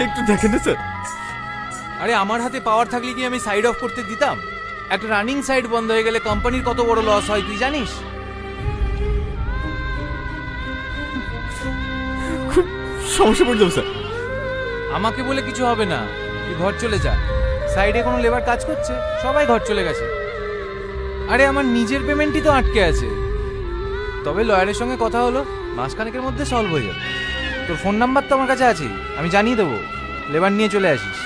একটু দেখেন না স্যার। আরে আমার হাতে পাওয়ার থাকলে কি আমি সাইড অফ করতে দিতাম? একটা রানিং সাইড বন্ধ হয়ে গেলে কোম্পানির কত বড় লস হয় তুই জানিস? খুব সমস্যা পড়ে যাবো স্যার। আমাকে বলে কিছু হবে না, তুই ঘর চলে যা। সাইডে কোনো লেবার কাজ করছে, সবাই ঘর চলে গেছে। আরে আমার নিজের পেমেন্টই তো আটকে আছে। তবে লয়ারের সঙ্গে কথা হলো, মাসখানেকের মধ্যে সলভ হয়ে যাবে। তোর ফোন নাম্বার তো আমার কাছে আছেই, আমি জানিয়ে দেবো। লেবার নিয়ে চলে আসিস।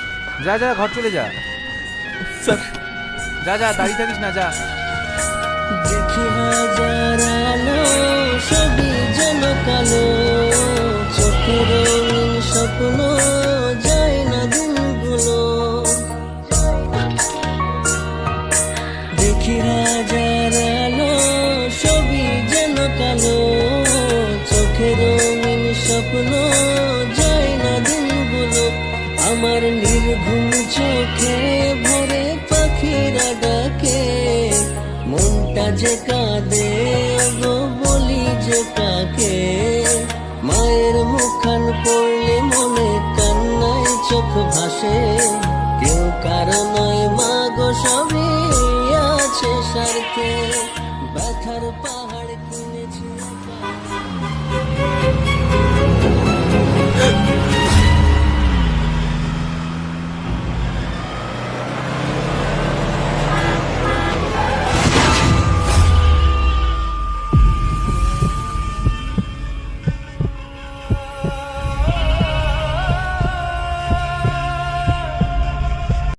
যা যা, ঘর চলে যা। স্যার যা যা, দাঁড়িয়ে থাকিস না, যা। দেখি হাজার আলো, সবই যেন কালো, চোখের রঙিন স্বপ্ন, যায় না দিনগুলো। দেখি হাজার আলো, সবই যেন কালো, চোখের রঙিন স্বপ্ন, যায় না দিনগুলো। আমার নির্ঘুম চোখে ভরে পাখিরা ডাকে, মনটা যে কাঁদে গো বলি যে কাকে। মায়ের মুখখান পড়লে মনে কান্নায় চোখ ভাসে, কেউ কারো